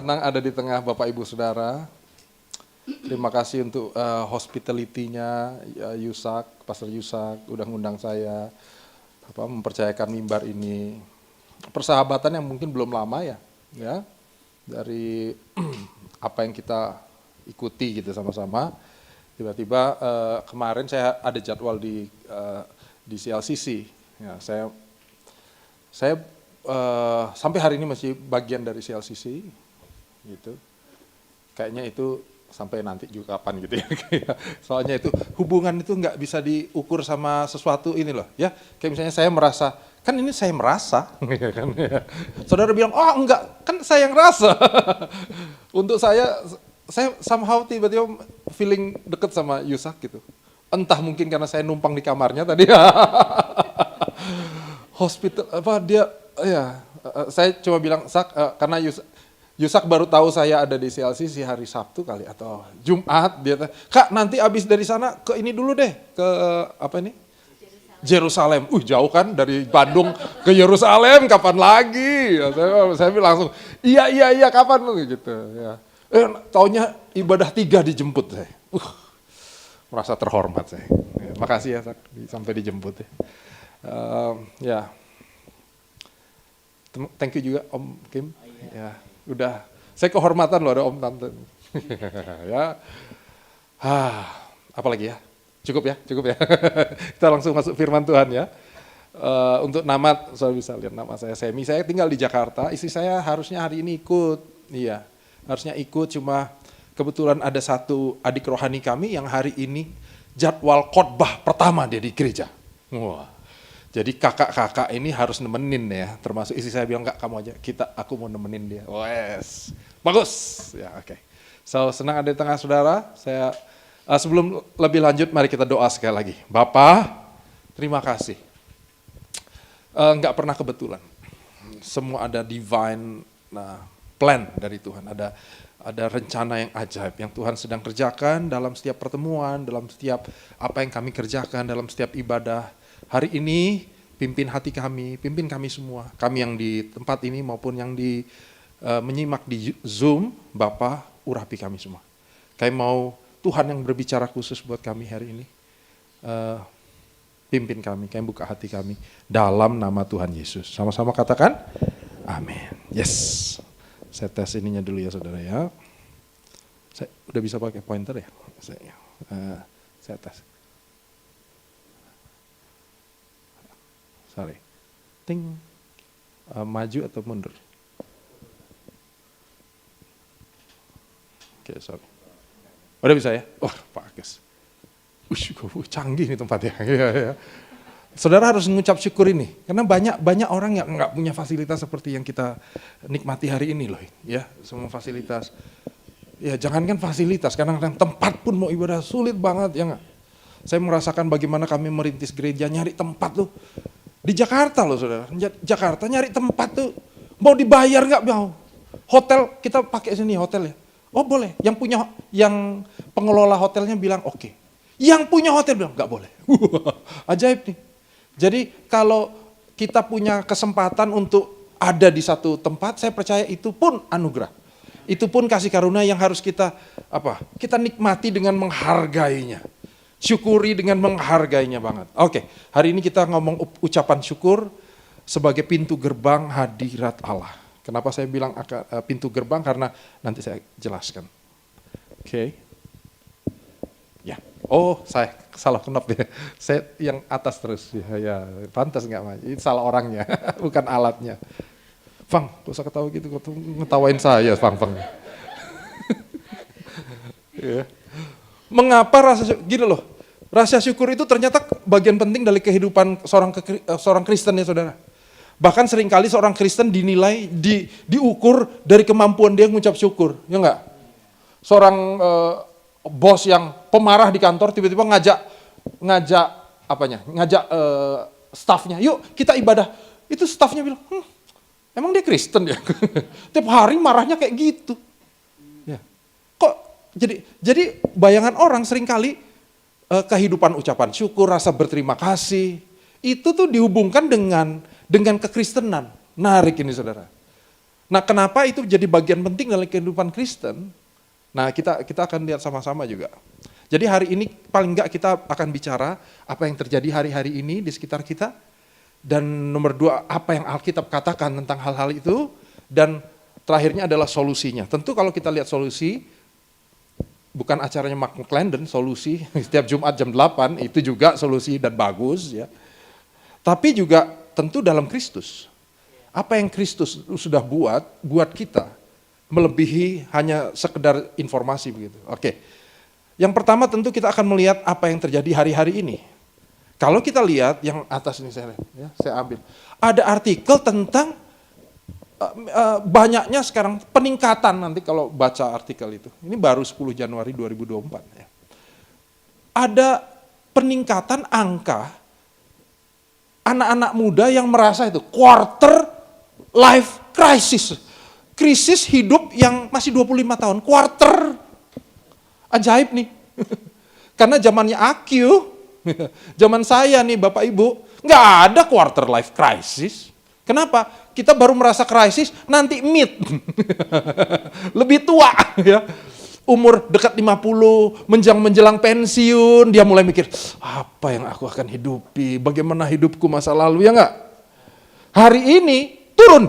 senang ada di tengah Bapak Ibu Saudara. Terima kasih untuk hospitality-nya Yusak, Pastor Yusak udah ngundang saya mempercayakan mimbar ini. Persahabatan yang mungkin belum lama ya dari apa yang kita ikuti gitu sama-sama. Tiba-tiba kemarin saya ada jadwal di CLCC. Ya, saya sampai hari ini masih bagian dari CLCC gitu. Kayaknya itu sampai nanti juga kapan gitu ya. Soalnya itu hubungan itu nggak bisa diukur sama sesuatu ini loh ya. Kayak misalnya saya merasa, kan ini saya merasa. Saudara bilang, oh enggak, kan saya yang rasa. Untuk saya somehow tiba-tiba feeling deket sama Yusak gitu. Entah mungkin karena saya numpang di kamarnya tadi. Hospital, dia ya, saya cuma bilang, karena Yusak baru tahu saya ada di CLCC hari Sabtu kali atau Jumat, dia Kak nanti abis dari sana ke ini dulu deh, ke apa ini? Yerusalem. Jauh kan dari Bandung ke Yerusalem, kapan lagi? Saya bilang langsung, iya kapan gitu ya. Taunya ibadah 3 dijemput saya. Merasa terhormat saya. Makasih ya sampai dijemput ya. Ya. Thank you juga Om Kim. Ya, udah. Saya kehormatan loh ada Om Tante. Ya. Apalagi ya? Cukup ya. Kita langsung masuk firman Tuhan ya. Untuk nama, saya bisa lihat nama saya Semi. Saya tinggal di Jakarta. Istri saya harusnya hari ini ikut. Iya, harusnya ikut. Cuma kebetulan ada satu adik rohani kami yang hari ini jadwal khotbah pertama dia di gereja. Wah. Jadi kakak-kakak ini harus nemenin ya, termasuk istri saya bilang enggak kamu aja, aku mau nemenin dia. Wes, bagus. Ya oke. So senang ada di tengah saudara. Saya sebelum lebih lanjut mari kita doa sekali lagi. Bapa, terima kasih. Enggak pernah kebetulan. Semua ada divine plan dari Tuhan. Ada rencana yang ajaib yang Tuhan sedang kerjakan dalam setiap pertemuan, dalam setiap apa yang kami kerjakan, dalam setiap ibadah. Hari ini pimpin hati kami, pimpin kami semua. Kami yang di tempat ini maupun yang menyimak di Zoom, Bapa urapi kami semua. Kami mau Tuhan yang berbicara khusus buat kami hari ini. Pimpin kami buka hati kami dalam nama Tuhan Yesus. Sama-sama katakan, amin. Yes. Saya tes ininya dulu ya saudara ya. Saya udah bisa pakai pointer ya? Saya tes. Sorry. Ting. Maju atau mundur? Oke, sorry. Udah bisa ya? Oh, Pak Agus. Canggih nih tempatnya. Ya. Saudara harus mengucap syukur ini. Karena banyak orang yang nggak punya fasilitas seperti yang kita nikmati hari ini loh. Ya, semua fasilitas. Ya, jangankan fasilitas, kadang-kadang tempat pun mau ibadah sulit banget, ya nggak? Saya merasakan bagaimana kami merintis gereja, nyari tempat tuh. Di Jakarta loh saudara, Jakarta nyari tempat tuh, mau dibayar nggak mau. Hotel, kita pakai sini hotel ya. Oh boleh, yang pengelola hotelnya bilang oke. Yang punya hotel bilang nggak boleh. Ajaib nih. Jadi kalau kita punya kesempatan untuk ada di satu tempat, saya percaya itu pun anugerah. Itu pun kasih karunia yang harus kita nikmati dengan menghargainya. Syukuri dengan menghargainya banget. Oke, hari ini kita ngomong ucapan syukur sebagai pintu gerbang hadirat Allah. Kenapa saya bilang pintu gerbang? Karena nanti saya jelaskan. Oke. Ya. Oh, saya salah knop ya. Saya yang atas terus. Ya, pantas nggak maju. Itu salah orangnya, bukan alatnya. Fang, gak usah ketawa gitu, ngetawain saya, Fang. Ya. Mengapa gini loh, rasa syukur itu ternyata bagian penting dari kehidupan seorang Kristen ya saudara. Bahkan seringkali seorang Kristen dinilai, diukur dari kemampuan dia mengucap syukur, ya enggak? Seorang bos yang pemarah di kantor tiba-tiba ngajak stafnya, yuk kita ibadah. Itu stafnya bilang, emang dia Kristen ya? Tiap hari marahnya kayak gitu. Ya. Kok jadi bayangan orang seringkali kehidupan ucapan syukur, rasa berterima kasih, itu tuh dihubungkan dengan kekristenan. Menarik ini saudara. Nah, kenapa itu jadi bagian penting dalam kehidupan Kristen? Nah, kita akan lihat sama-sama juga. Jadi hari ini paling enggak kita akan bicara apa yang terjadi hari-hari ini di sekitar kita. Dan nomor 2, apa yang Alkitab katakan tentang hal-hal itu. Dan terakhirnya adalah solusinya. Tentu kalau kita lihat solusi, bukan acaranya Mark McClendon, solusi setiap Jumat jam 8, itu juga solusi dan bagus, ya. Tapi juga tentu dalam Kristus. Apa yang Kristus sudah buat kita, melebihi hanya sekedar informasi begitu. Oke. Yang pertama tentu kita akan melihat apa yang terjadi hari-hari ini. Kalau kita lihat yang atas ini saya ambil. Ada artikel tentang banyaknya sekarang peningkatan, nanti kalau baca artikel itu. Ini baru 10 Januari 2024. Ya. Ada peningkatan angka anak-anak muda yang merasa itu quarter life crisis. Krisis hidup yang masih 25 tahun, quarter. Ajaib nih. Karena zamannya AQ, zaman saya nih Bapak Ibu, nggak ada quarter life crisis. Kenapa? Kita baru merasa krisis nanti mid. Lebih tua ya. Umur dekat 50, menjelang pensiun, dia mulai mikir, apa yang aku akan hidupi? Bagaimana hidupku masa lalu, ya enggak? Hari ini turun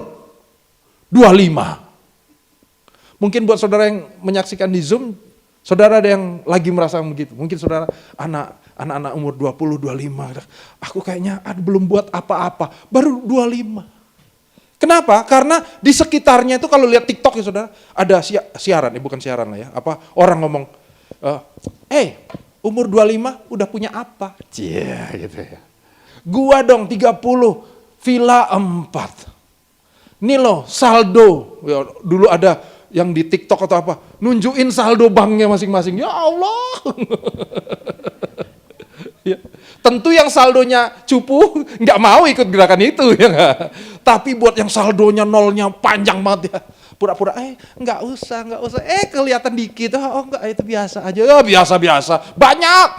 25. Mungkin buat saudara yang menyaksikan di Zoom, saudara ada yang lagi merasa begitu. Mungkin saudara anak-anak umur 20, 25, aku kayaknya belum buat apa-apa, baru 25. Kenapa? Karena di sekitarnya itu kalau lihat TikTok ya saudara, ada siaran, bukan siaran lah ya, orang ngomong, umur 25 udah punya apa? Cia gitu ya. Gua dong 30, villa 4. Nih loh saldo, ya, dulu ada yang di TikTok atau apa, nunjukin saldo banknya masing-masing, ya Allah. Ya. Tentu yang saldonya cupu nggak mau ikut gerakan itu ya nggak. Tapi buat yang saldonya nolnya panjang banget ya, pura-pura nggak usah, kelihatan dikit, enggak itu biasa aja, ya biasa banyak.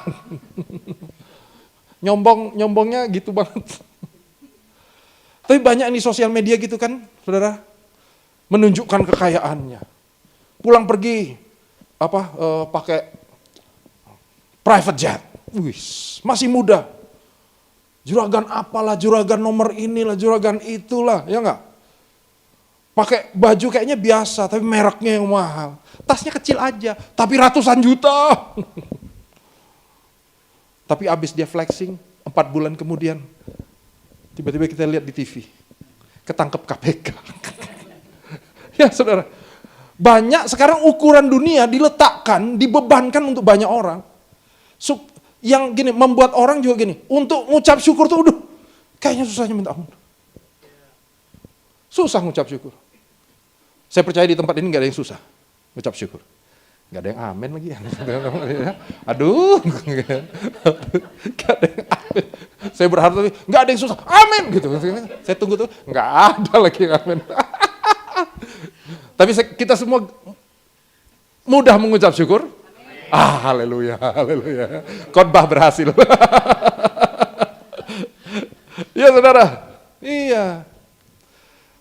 Nyombongnya gitu banget. Tapi banyak nih sosial media gitu kan, saudara, menunjukkan kekayaannya. Pulang pergi pakai private jet. Wih, masih muda. Juragan apalah, juragan nomor inilah, juragan itulah, ya enggak? Pakai baju kayaknya biasa, tapi mereknya yang mahal. Tasnya kecil aja, tapi ratusan juta. Tapi abis dia flexing, 4 bulan kemudian, tiba-tiba kita lihat di TV, ketangkep KPK. Ya saudara, banyak sekarang ukuran dunia diletakkan, dibebankan untuk banyak orang. Yang gini, membuat orang juga gini, untuk ngucap syukur tuh kayaknya susahnya minta ampun. Susah ngucap syukur. Saya percaya di tempat ini gak ada yang susah ngucap syukur. Gak ada yang amin lagi. Aduh. Gak ada yang amin. Saya berharap tapi gak ada yang susah. Amin gitu. Saya tunggu tuh, gak ada lagi yang amin. Tapi kita semua mudah mengucap syukur. Haleluya, haleluya. Khotbah berhasil. Ya saudara, iya.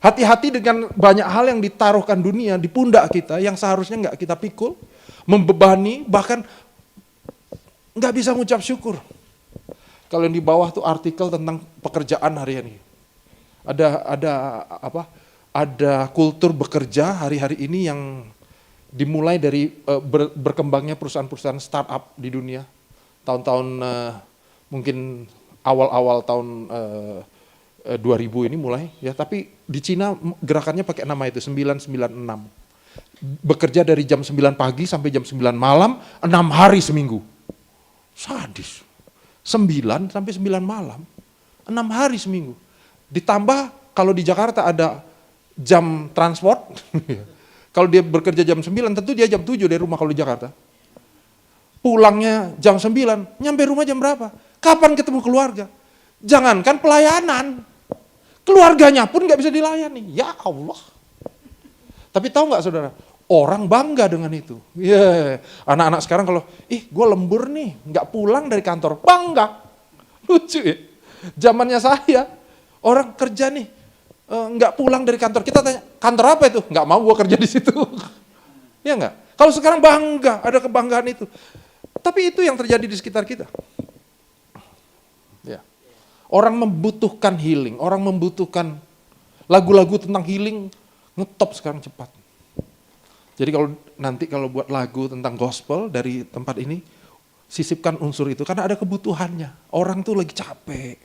Hati-hati dengan banyak hal yang ditaruhkan dunia di pundak kita yang seharusnya nggak kita pikul, membebani, bahkan nggak bisa mengucap syukur. Kalau yang di bawah tuh artikel tentang pekerjaan hari ini. Ada kultur bekerja hari-hari ini yang dimulai dari berkembangnya perusahaan-perusahaan startup di dunia. Tahun-tahun mungkin awal-awal tahun 2000 ini mulai ya, tapi di Cina gerakannya pakai nama itu 996. Bekerja dari jam 9 pagi sampai jam 9 malam, 6 hari seminggu. Sadis. 9 sampai 9 malam, 6 hari seminggu. Ditambah kalau di Jakarta ada jam transport. Kalau dia bekerja jam 9, tentu dia jam 7 dari rumah kalau di Jakarta. Pulangnya jam 9, nyampe rumah jam berapa? Kapan ketemu keluarga? Jangankan pelayanan, keluarganya pun nggak bisa dilayani. Ya Allah. Tapi tahu nggak saudara, orang bangga dengan itu. Anak-anak sekarang kalau, gue lembur nih, nggak pulang dari kantor, bangga. Lucu ya. Zamannya saya, orang kerja nih, nggak pulang dari kantor. Kita tanya, kantor apa itu? Nggak mau gue kerja di situ. Ya nggak? Kalau sekarang bangga, ada kebanggaan itu. Tapi itu yang terjadi di sekitar kita. Ya. Orang membutuhkan healing, orang membutuhkan lagu-lagu tentang healing, ngetop sekarang cepat. Jadi kalau buat lagu tentang gospel dari tempat ini, sisipkan unsur itu, karena ada kebutuhannya. Orang tuh lagi capek.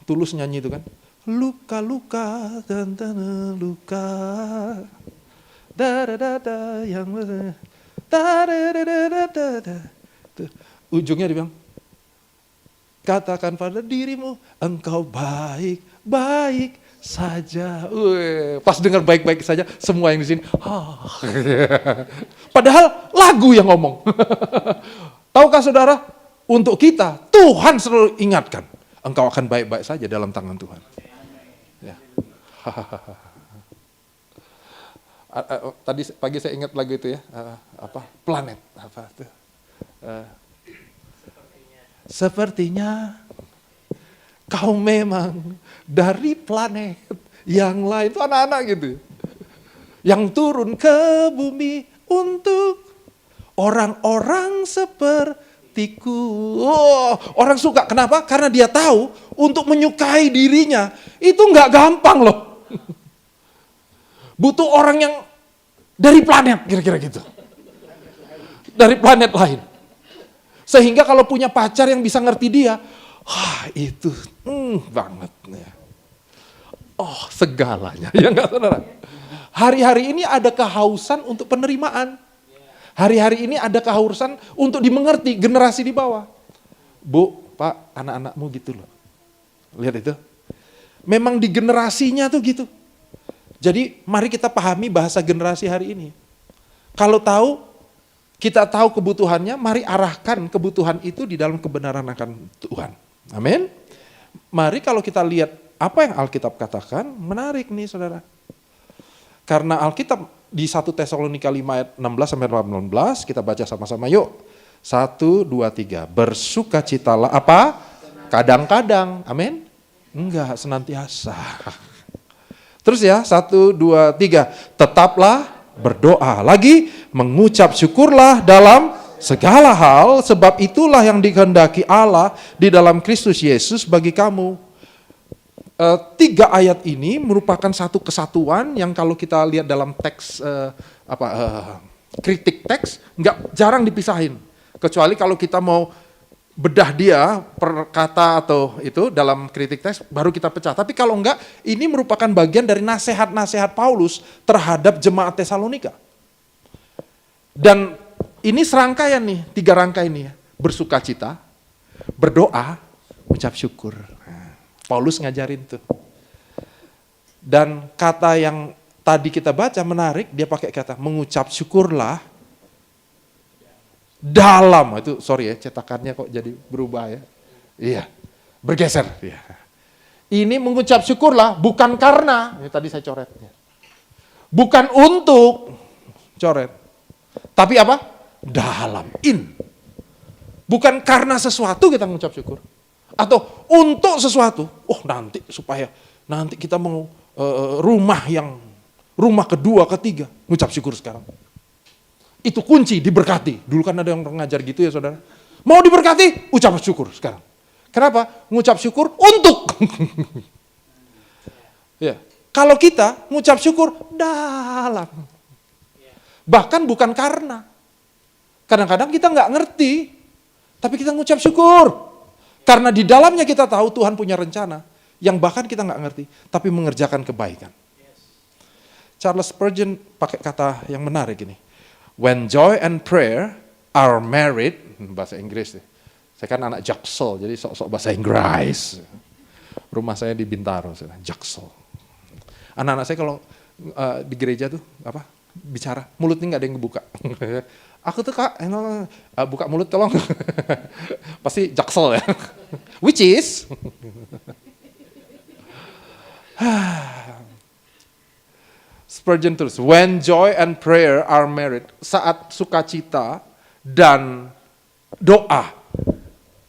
Tulus nyanyi itu kan, luka-luka, tantana luka, da-da-da-da, yang da-da-da-da-da-da. Ujungnya dia bilang, katakan pada dirimu, engkau baik-baik saja. Pas dengar baik-baik saja, semua yang di sini, padahal lagu yang ngomong. Tahukah saudara, untuk kita, Tuhan selalu ingatkan, engkau akan baik-baik saja dalam tangan Tuhan. Ya. Tadi pagi saya ingat lagu itu ya, Planet, apa itu? Sepertinya kau memang dari planet yang lain. Itu anak-anak gitu. Yang turun ke bumi untuk orang-orang sepertiku. Oh, orang suka. Kenapa? Karena dia tahu untuk menyukai dirinya itu nggak gampang loh. Butuh orang yang dari planet, kira-kira gitu. Dari planet lain. Sehingga kalau punya pacar yang bisa ngerti dia, itu banget. Ya. Oh, segalanya. Ya enggak, saudara? Hari-hari ini ada kehausan untuk penerimaan. Hari-hari ini ada kehausan untuk dimengerti generasi di bawah. Bu, Pak, anak-anakmu gitu loh. Lihat itu. Memang di generasinya tuh gitu. Jadi mari kita pahami bahasa generasi hari ini. Kalau kita tahu kebutuhannya, mari arahkan kebutuhan itu di dalam kebenaran akan Tuhan. Amin. Mari kalau kita lihat apa yang Alkitab katakan, menarik nih saudara. Karena Alkitab di 1 Tesalonika 5 ayat 16-18, kita baca sama-sama yuk. 1, 2, 3. Bersukacitalah apa? Kadang-kadang. Amin. Enggak, senantiasa. Terus ya, 1, 2, 3. Tetaplah berdoa. Lagi, mengucap syukurlah dalam segala hal, sebab itulah yang dikehendaki Allah di dalam Kristus Yesus bagi kamu. 3 ayat ini merupakan satu kesatuan yang kalau kita lihat dalam teks, kritik teks, jarang dipisahin. Kecuali kalau kita mau bedah dia per kata atau itu dalam kritik teks baru kita pecah. Tapi kalau enggak, ini merupakan bagian dari nasihat-nasihat Paulus terhadap jemaat Tesalonika. Dan ini serangkaian nih, 3 rangkaian nih ya. Bersukacita, berdoa, ucap syukur. Nah, Paulus ngajarin tuh. Dan kata yang tadi kita baca menarik, dia pakai kata mengucap syukurlah dalam, itu sorry ya cetakannya kok jadi berubah ya. Iya, bergeser. Iya. Ini mengucap syukurlah bukan karena, ini tadi saya coretnya. Bukan untuk, coret. Tapi apa? Dalam, Bukan karena sesuatu kita mengucap syukur. Atau untuk sesuatu, nanti supaya nanti kita mau rumah kedua, ketiga, mengucap syukur sekarang. Itu kunci diberkati. Dulu kan ada yang ngajar gitu ya saudara. Mau diberkati, ucap syukur sekarang. Kenapa? Ngucap syukur untuk. Ya. Kalau kita ngucap syukur dalam. Bahkan bukan karena. Kadang-kadang kita nggak ngerti, tapi kita ngucap syukur. Karena di dalamnya kita tahu Tuhan punya rencana yang bahkan kita nggak ngerti, tapi mengerjakan kebaikan. Charles Spurgeon pakai kata yang menarik ini. When joy and prayer are married, bahasa Inggris deh. Saya kan anak Jaksel, jadi sok-sok bahasa Inggris. Rumah saya di Bintaro, Jaksel. Anak-anak saya kalau di gereja tuh bicara, mulutnya nggak ada yang ngebuka. Aku tuh kak, buka mulut tolong. Pasti Jaksel ya. Which is Spurgeon terus, when joy and prayer are married, saat sukacita dan doa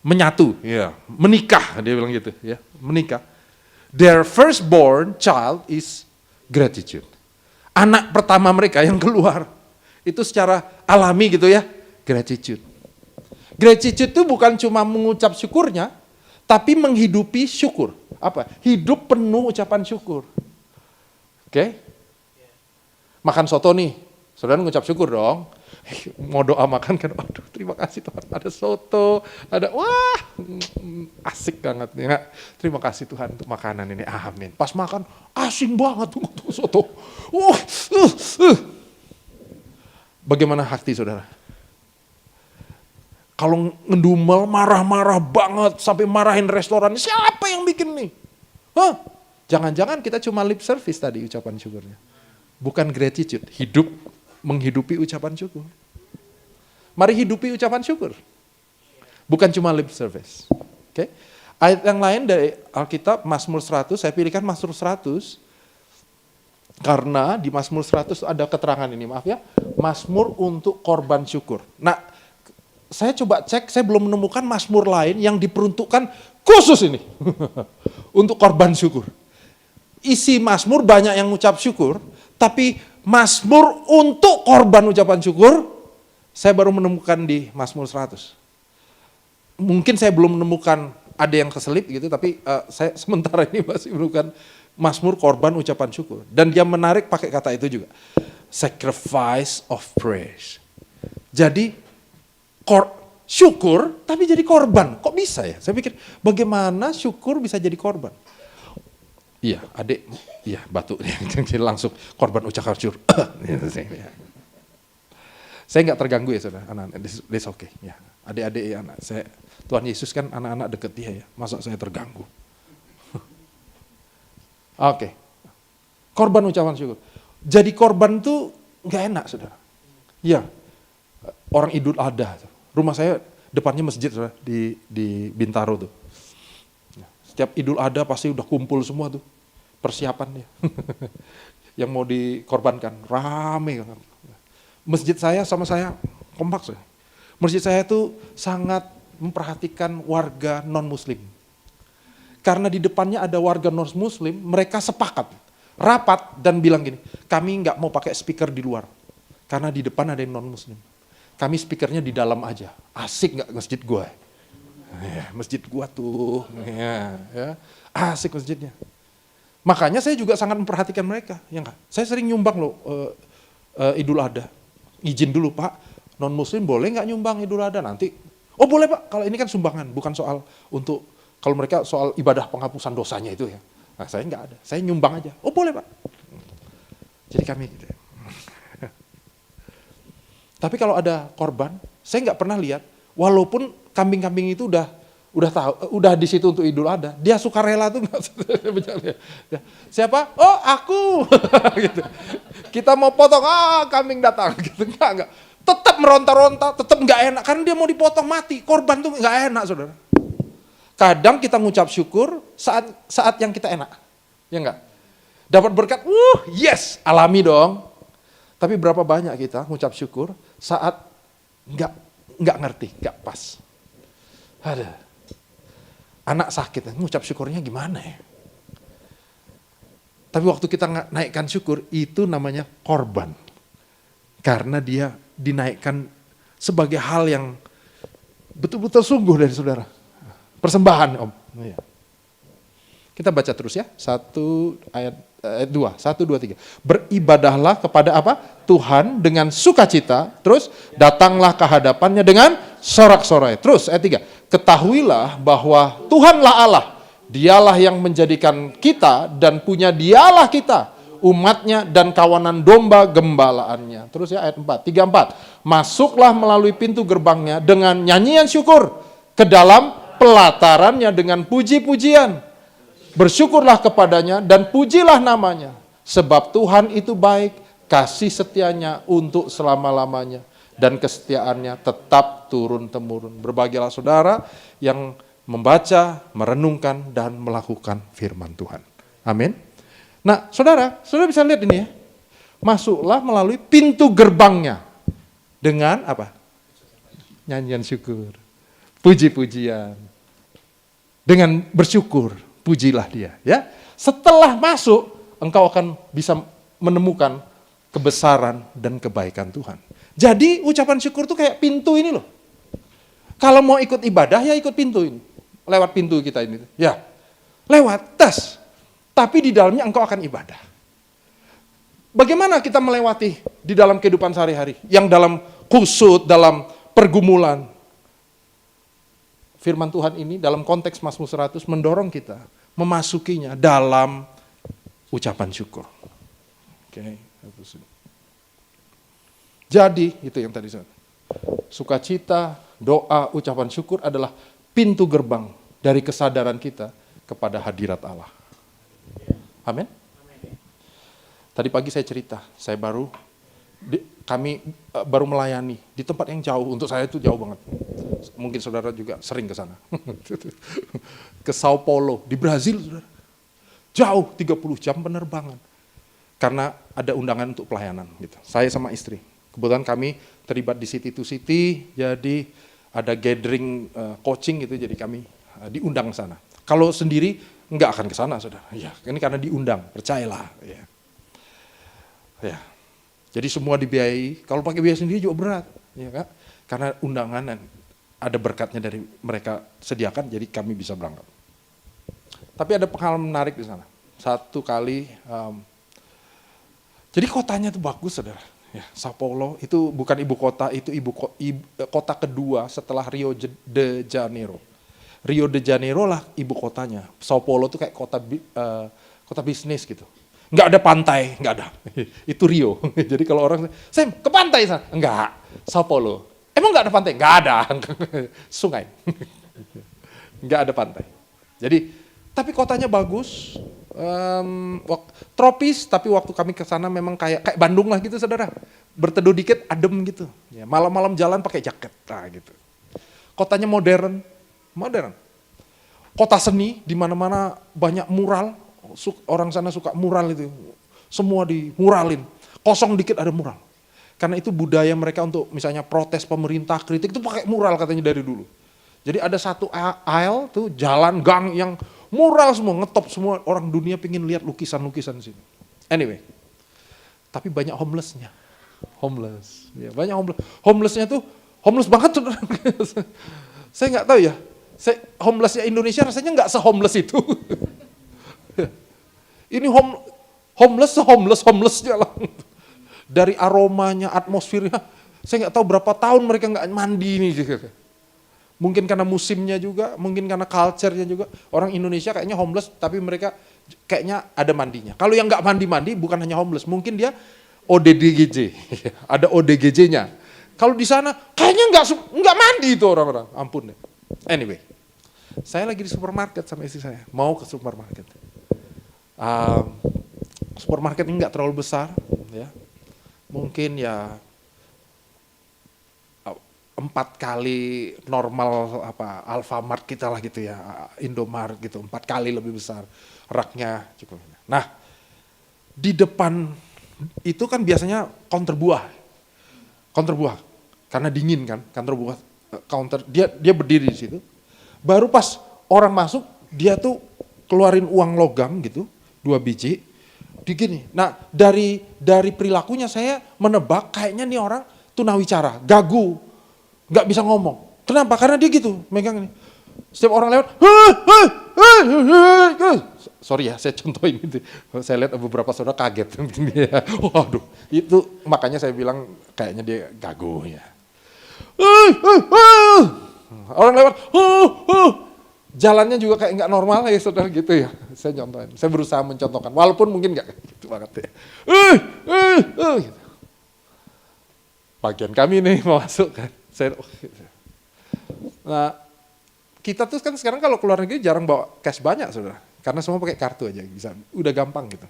menyatu, ya, menikah, dia bilang gitu, ya, menikah. Their firstborn child is gratitude. Anak pertama mereka yang keluar, itu secara alami gitu ya, gratitude. Gratitude itu bukan cuma mengucap syukurnya, tapi menghidupi syukur. Apa? Hidup penuh ucapan syukur. Oke? Makan soto nih, saudara mengucap syukur dong. Mau doa makan kan, aduh terima kasih Tuhan, ada soto, ada wah asik banget ya. Terima kasih Tuhan untuk makanan ini, amin. Pas makan, asin banget tuh soto. Bagaimana hati saudara? Kalau ngedumel, marah-marah banget, sampai marahin restoran, siapa yang bikin nih? Hah? Jangan-jangan kita cuma lip service tadi ucapan syukurnya. Bukan gratitude, menghidupi ucapan syukur. Mari hidupi ucapan syukur. Bukan cuma lip service. Oke? Ayat yang lain dari Alkitab, Mazmur 100, saya pilihkan Mazmur 100, karena di Mazmur 100 ada keterangan ini, maaf ya, Mazmur untuk korban syukur. Nah, saya coba cek, saya belum menemukan Mazmur lain yang diperuntukkan khusus ini, untuk korban syukur. Isi Mazmur banyak yang ngucap syukur, tapi Mazmur untuk korban ucapan syukur, saya baru menemukan di Mazmur 100. Mungkin saya belum menemukan ada yang keselip gitu, tapi saya sementara ini masih menemukan Mazmur korban ucapan syukur. Dan dia menarik pakai kata itu juga. Sacrifice of praise. Jadi syukur tapi jadi korban. Kok bisa ya? Saya pikir bagaimana syukur bisa jadi korban? Iya, adik, iya batu, langsung korban ucapan syukur. Saya nggak terganggu ya saudara, anak-anak, this okay. Ya, adik-adik ya anak, Tuhan Yesus kan anak-anak deket dia ya, masa saya terganggu? Oke, korban ucapan syukur. Jadi korban tuh nggak enak saudara. Iya, orang Idul Adha, rumah saya depannya masjid saudara, di Bintaro tuh. Setiap Idul Adha pasti udah kumpul semua tuh persiapannya. Yang mau dikorbankan, rame. Masjid saya sama saya kompak. Masjid saya itu sangat memperhatikan warga non-muslim. Karena di depannya ada warga non-muslim, mereka sepakat, rapat dan bilang gini, kami nggak mau pakai speaker di luar. Karena di depan ada yang non-muslim. Kami speakernya di dalam aja. Asik nggak masjid gue? Ya, masjid gua tuh, ya, asik masjidnya. Makanya saya juga sangat memperhatikan mereka, ya enggak? Saya sering nyumbang loh Idul Adha. Izin dulu Pak, non Muslim boleh nggak nyumbang Idul Adha nanti? Oh boleh Pak, kalau ini kan sumbangan, bukan soal untuk kalau mereka soal ibadah penghapusan dosanya itu ya. Nah saya nggak ada, saya nyumbang aja. Oh boleh Pak. Jadi kami gitu. Tapi kalau ada korban, saya nggak pernah lihat, walaupun kambing-kambing itu udah di situ untuk Idul Adha, dia suka rela tuh nggak? Siapa? Oh aku, gitu. Kita mau potong, kambing datang, gitu enggak. Tetap meronta-ronta, tetap nggak enak, karena dia mau dipotong mati. Korban tuh nggak enak, saudara. Kadang kita ngucap syukur saat yang kita enak, ya enggak? Dapat berkat, yes, alami dong. Tapi berapa banyak kita ngucap syukur saat nggak ngerti, nggak pas. Ada anak sakit, ngucap syukurnya gimana ya? Tapi waktu kita naikkan syukur, itu namanya korban. Karena dia dinaikkan sebagai hal yang betul-betul sungguh dari saudara. Persembahan, Om. Kita baca terus ya, 1 2, 3. Beribadahlah kepada apa? Tuhan dengan sukacita, terus datanglah ke hadapannya dengan sorak-sorai. Terus ayat 3, ketahuilah bahwa Tuhanlah Allah, dialah yang menjadikan kita dan punya dialah kita, umatnya dan kawanan domba gembalaannya. Terus ya ayat 4, 3, 4. Masuklah melalui pintu gerbangnya dengan nyanyian syukur, ke dalam pelatarannya dengan puji-pujian. Bersyukurlah kepadanya dan pujilah namanya. Sebab Tuhan itu baik, kasih setianya untuk selama-lamanya. Dan kesetiaannya tetap turun-temurun. Berbahagialah saudara yang membaca, merenungkan, dan melakukan firman Tuhan. Amin. Nah saudara bisa lihat ini ya. Masuklah melalui pintu gerbangnya. Dengan apa? Nyanyian syukur. Puji-pujian. Dengan bersyukur. Pujilah dia, ya. Setelah masuk, engkau akan bisa menemukan kebesaran dan kebaikan Tuhan. Jadi ucapan syukur itu kayak pintu ini loh. Kalau mau ikut ibadah ya ikut pintu ini. Lewat pintu kita ini. Ya, lewat tes. Tapi di dalamnya engkau akan ibadah. Bagaimana kita melewati di dalam kehidupan sehari-hari? Yang dalam kusut, dalam pergumulan. Firman Tuhan ini dalam konteks Mazmur 100 mendorong kita memasukinya dalam ucapan syukur. Oke. Jadi, itu yang tadi saya. Sukacita, doa, ucapan syukur adalah pintu gerbang dari kesadaran kita kepada hadirat Allah. Amin. Tadi pagi saya cerita, kami baru melayani di tempat yang jauh, untuk saya itu jauh banget. Mungkin saudara juga sering ke sana. Ke Sao Paulo, di Brazil, saudara. Jauh, 30 jam penerbangan. Karena ada undangan untuk pelayanan. Gitu. Saya sama istri. Kebetulan kami terlibat di City to City, jadi ada gathering coaching gitu, jadi kami diundang ke sana. Kalau sendiri, nggak akan ke sana, saudara. Ya, ini karena diundang, percayalah. Ya. Ya. Jadi semua dibiayai, kalau pakai biaya sendiri juga berat. Ya, kan? Karena undangan dan ada berkatnya dari mereka sediakan, jadi kami bisa berangkat. Tapi ada pengalaman menarik di sana. Satu kali, jadi kotanya itu bagus, saudara. Ya, Sao Paulo itu bukan ibu kota, itu kota kedua setelah Rio de Janeiro. Rio de Janeiro lah ibu kotanya. Sao Paulo itu kayak kota bisnis gitu. Nggak ada pantai, nggak ada. Itu Rio. Jadi kalau orang, Sam, ke pantai sana? Enggak, Sao Paulo. Emang nggak ada pantai? Nggak ada. Sungai. Nggak ada pantai. Jadi, tapi kotanya bagus. Tropis, tapi waktu kami ke sana memang kayak Bandung lah gitu, saudara. Berteduh dikit, adem gitu. Ya, malam-malam jalan pakai jaket, nah gitu. Kotanya modern. Kota seni, di mana-mana banyak mural. Orang sana suka mural itu. Semua dimuralin. Kosong dikit ada mural. Karena itu budaya mereka untuk misalnya protes pemerintah, kritik itu pakai mural katanya dari dulu. Jadi ada satu aisle tuh jalan gang yang mural semua, ngetop semua, orang dunia pengen lihat lukisan-lukisan di sini. Anyway, tapi banyak homeless-nya. Homeless, ya, banyak homeless. Homeless-nya tuh homeless banget. Saya nggak tahu ya, homeless-nya Indonesia rasanya nggak se-homeless itu. Ini homeless-nya lah. Dari aromanya, atmosfernya, saya nggak tahu berapa tahun mereka nggak mandi nih. Mungkin karena musimnya juga, mungkin karena culture-nya juga. Orang Indonesia kayaknya homeless, tapi mereka kayaknya ada mandinya. Kalau yang nggak mandi-mandi bukan hanya homeless, mungkin dia ODGJ, ada ODGJ-nya. Kalau di sana kayaknya nggak mandi itu orang-orang, ampun deh. Anyway, saya lagi di supermarket sama istri saya, mau ke supermarket. Supermarket ini nggak terlalu besar, ya. Mungkin ya 4 kali normal Alfamart kita lah gitu ya, Indomaret gitu, 4 kali lebih besar raknya cukup. Nah, di depan itu kan biasanya counter buah, karena dingin kan, counter dia berdiri di situ. Baru pas orang masuk dia tuh keluarin uang logam gitu, 2 biji, digini. Nah dari perilakunya saya menebak kayaknya nih orang tunawicara, gagu. Nggak bisa ngomong. Kenapa? Karena dia gitu, megang ini. Setiap orang lewat, sorry ya, saya contohin itu. Saya lihat beberapa saudara kaget. Waduh, itu makanya saya bilang kayaknya dia gagu ya. Orang lewat, jalannya juga kayak nggak normal ya saudara gitu ya. Saya contohin, saya berusaha mencontohkan, walaupun mungkin nggak gitu banget ya. Bagian kami nih mau masuk kan. Nah, kita tuh kan sekarang kalau keluar negeri jarang bawa cash banyak, saudara. Karena semua pakai kartu aja, bisa, udah gampang gitu.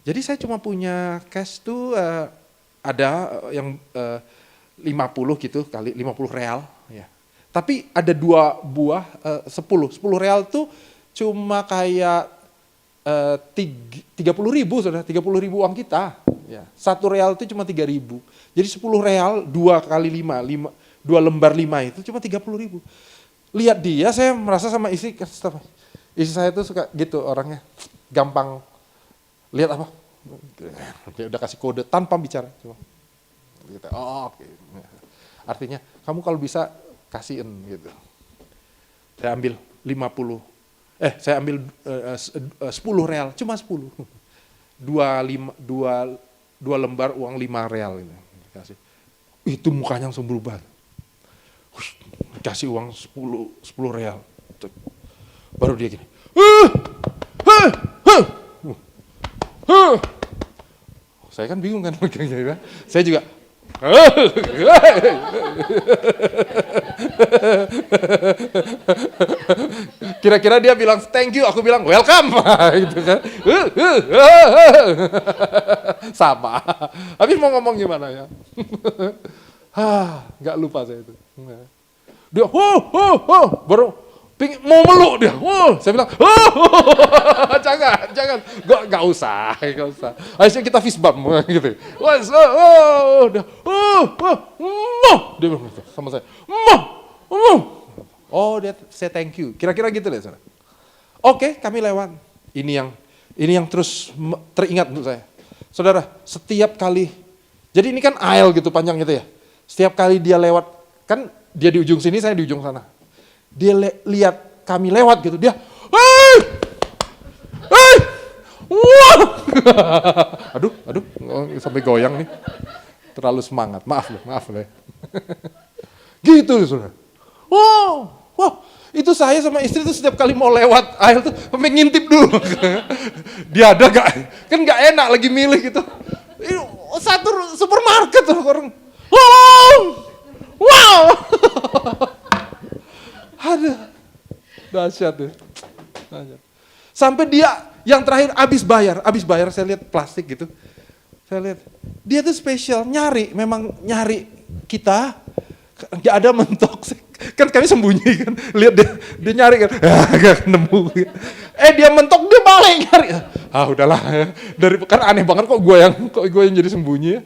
Jadi saya cuma punya cash tuh ada yang 50 gitu kali 50 real. Ya. Tapi ada 2 buah 10 real tuh cuma kayak 30.000, saudara, 30.000 uang kita. Ya. 1 real itu cuma 3.000. Jadi 10 real 2 kali 5 2 lembar 5 itu cuma 30.000. Lihat dia, saya merasa sama istri saya tuh suka gitu orangnya. gampang lihat apa? Dia udah kasih kode tanpa bicara. Cuma, gitu. Oh, oke. Artinya kamu kalau bisa kasihin gitu. Saya ambil 50. Saya ambil 10 real, cuma 10. Dua lembar uang 5 real gitu. Kasih. Itu mukanya langsung berubah. Kasih uang 10 real. Baru dia gini. Saya kan bingung kan. Saya juga. Kira-kira dia bilang thank you, aku bilang welcome. Gitu kan. Sama. Habis mau ngomong gimana ya? Nggak lupa saya itu. Dia, baru mau meluk dia. Saya bilang, jangan, nggak usah. Akhirnya kita fist bump gitu. Dia, dia bilang sama saya, dia saya thank you. Kira-kira gitu deh, saudara. Oke, kami lewat. Ini yang terus teringat untuk saya. Saudara, setiap kali, jadi ini kan aisle gitu panjang gitu ya. Setiap kali dia lewat, kan dia di ujung sini, saya di ujung sana. Dia lihat kami lewat gitu, dia, aduh, sampai goyang nih. Terlalu semangat, maaf lah. Gitu saudara. Itu saya sama istri tuh setiap kali mau lewat aisle tuh sampai ngintip dulu. Dia ada gak? Kan gak enak lagi milih gitu. Satu supermarket tuh orang. Wow. Aduh. Dahsyat tuh. Sampai dia yang terakhir abis bayar saya lihat plastik gitu. Saya lihat dia tuh spesial memang nyari kita. Gak ada mentok, kan kami sembunyi kan, lihat dia nyari kan, gak nemu. Dia mentok, dia balik nyari. Udahlah, kan aneh banget kok gue yang jadi sembunyi ya.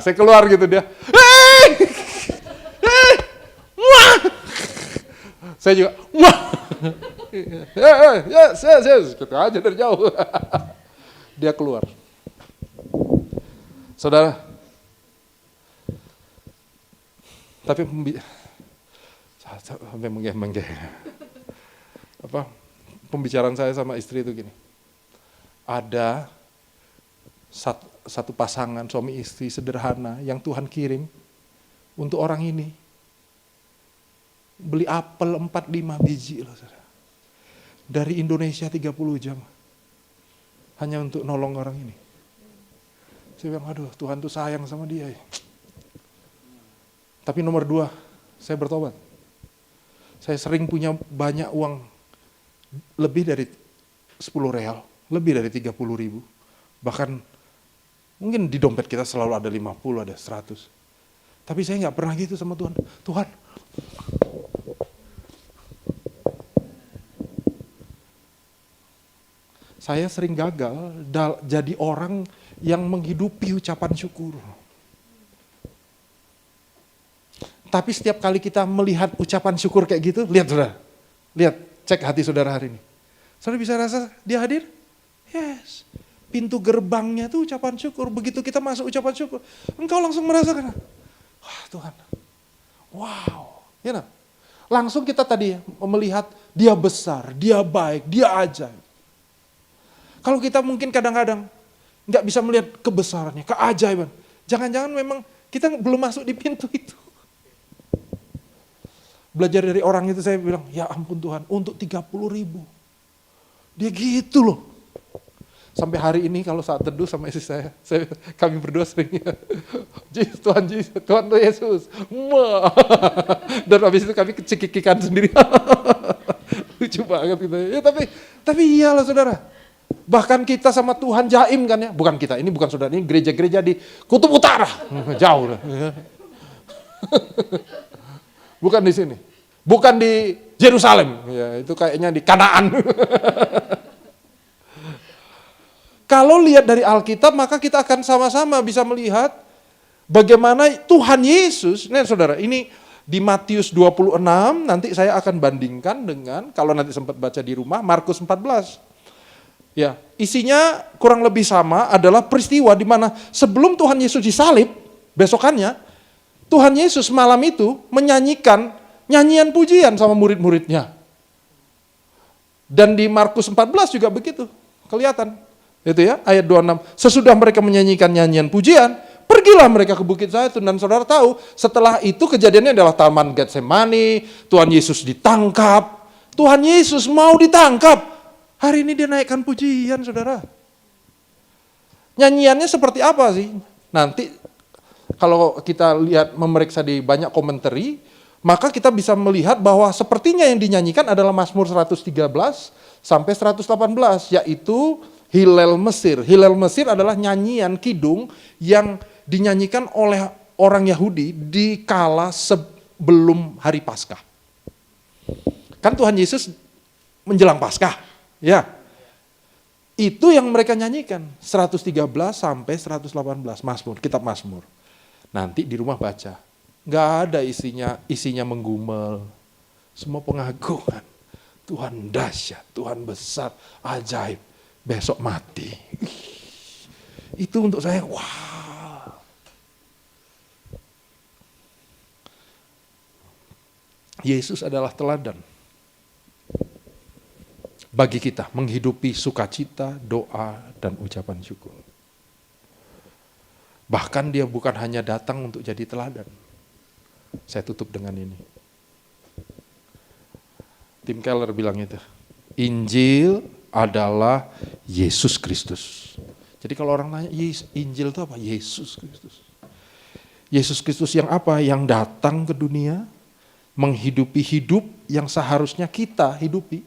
Saya keluar gitu dia, saya juga, yes, gitu aja dari jauh. Dia keluar. Saudara, tapi sampai menggeh-menggeh. Pembicaraan saya sama istri itu gini. Ada satu pasangan suami istri sederhana yang Tuhan kirim untuk orang ini. Beli apel 45 biji loh, saudara. Dari Indonesia 30 jam. Hanya untuk nolong orang ini. Saya bilang, aduh Tuhan tuh sayang sama dia ya. Tapi nomor 2, saya bertobat. Saya sering punya banyak uang, lebih dari 10 real, lebih dari 30 ribu. Bahkan mungkin di dompet kita selalu ada 50, ada 100. Tapi saya gak pernah gitu sama Tuhan. Tuhan, saya sering gagal jadi orang yang menghidupi ucapan syukur. Tapi setiap kali kita melihat ucapan syukur kayak gitu, lihat saudara. Lihat, cek hati saudara hari ini. Saudara bisa rasa dia hadir? Yes. Pintu gerbangnya tuh ucapan syukur. Begitu kita masuk ucapan syukur, engkau langsung merasakan, wah Tuhan, wow. Ya, nah? Langsung kita tadi melihat dia besar, dia baik, dia ajaib. Kalau kita mungkin kadang-kadang nggak bisa melihat kebesarannya, keajaiban. Jangan-jangan memang kita belum masuk di pintu itu. Belajar dari orang itu saya bilang, ya ampun Tuhan, untuk 30 ribu. Dia gitu loh. Sampai hari ini kalau saat teduh sama istri kami berdua sering, Tuhan Yesus. Dan habis itu kami kecikikikan sendiri. Lucu banget gitu. Ya, tapi iyalah saudara. Bahkan kita sama Tuhan jaim kan ya. Bukan kita, ini bukan saudara, ini gereja-gereja di Kutub Utara. Jauh lah. Bukan di sini. Bukan di Yerusalem. Ya, itu kayaknya di Kanaan. Kalau lihat dari Alkitab, maka kita akan sama-sama bisa melihat bagaimana Tuhan Yesus, nih saudara, ini di Matius 26, nanti saya akan bandingkan dengan, kalau nanti sempat baca di rumah, Markus 14. Ya, isinya kurang lebih sama, adalah peristiwa di mana sebelum Tuhan Yesus disalib, besokannya Tuhan Yesus malam itu menyanyikan nyanyian pujian sama murid-muridnya. Dan di Markus 14 juga begitu, kelihatan. Itu ya, ayat 26. Sesudah mereka menyanyikan nyanyian pujian, pergilah mereka ke Bukit Zaitun. Dan saudara tahu, setelah itu kejadiannya adalah Taman Getsemani, Tuhan Yesus ditangkap. Tuhan Yesus mau ditangkap. Hari ini dia naikkan pujian, saudara. Nyanyiannya seperti apa sih? Nanti kalau kita lihat memeriksa di banyak komentari, maka kita bisa melihat bahwa sepertinya yang dinyanyikan adalah Mazmur 113 sampai 118, yaitu Hillel Mesir. Hillel Mesir adalah nyanyian kidung yang dinyanyikan oleh orang Yahudi di kala sebelum hari Paskah. Kan Tuhan Yesus menjelang Paskah, ya. Itu yang mereka nyanyikan, 113 sampai 118, Mazmur, kitab Mazmur. Nanti di rumah baca. Nggak ada isinya menggumel. Semua pengagungan. Tuhan dahsyat, Tuhan besar, ajaib. Besok mati. Itu untuk saya, wah. Yesus adalah teladan bagi kita menghidupi sukacita, doa, dan ucapan syukur. Bahkan dia bukan hanya datang untuk jadi teladan. Saya tutup dengan ini. Tim Keller bilang itu, Injil adalah Yesus Kristus. Jadi kalau orang tanya, Injil itu apa? Yesus Kristus. Yesus Kristus yang apa? Yang datang ke dunia, menghidupi hidup yang seharusnya kita hidupi.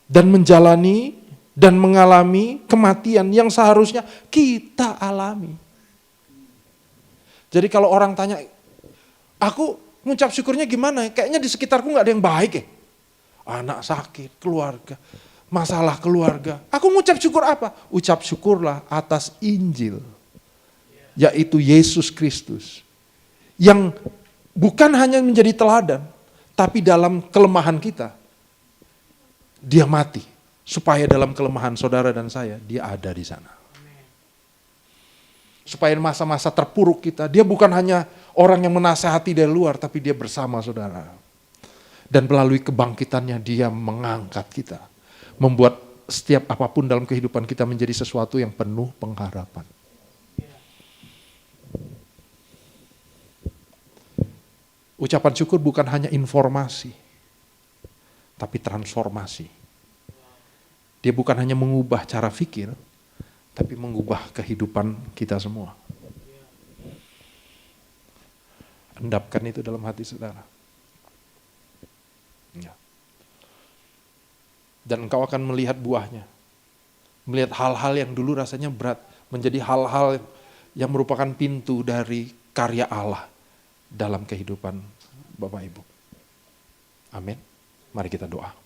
Dan menjalani dan mengalami kematian yang seharusnya kita alami. Jadi kalau orang tanya, aku ngucap syukurnya gimana? Kayaknya di sekitarku gak ada yang baik ya. Anak sakit, keluarga, masalah keluarga. Aku ngucap syukur apa? Ucap syukurlah atas Injil. Yaitu Yesus Kristus. Yang bukan hanya menjadi teladan, tapi dalam kelemahan kita, dia mati. Supaya dalam kelemahan saudara dan saya, dia ada di sana. Supaya masa-masa terpuruk kita, dia bukan hanya orang yang menasehati dari luar, tapi dia bersama saudara. Dan melalui kebangkitannya dia mengangkat kita. Membuat setiap apapun dalam kehidupan kita menjadi sesuatu yang penuh pengharapan. Ucapan syukur bukan hanya informasi, tapi transformasi. Dia bukan hanya mengubah cara pikir, tapi mengubah kehidupan kita semua. Endapkan itu dalam hati saudara. Ya. Dan engkau akan melihat buahnya. Melihat hal-hal yang dulu rasanya berat, menjadi hal-hal yang merupakan pintu dari karya Allah dalam kehidupan Bapak Ibu. Amin. Mari kita doa.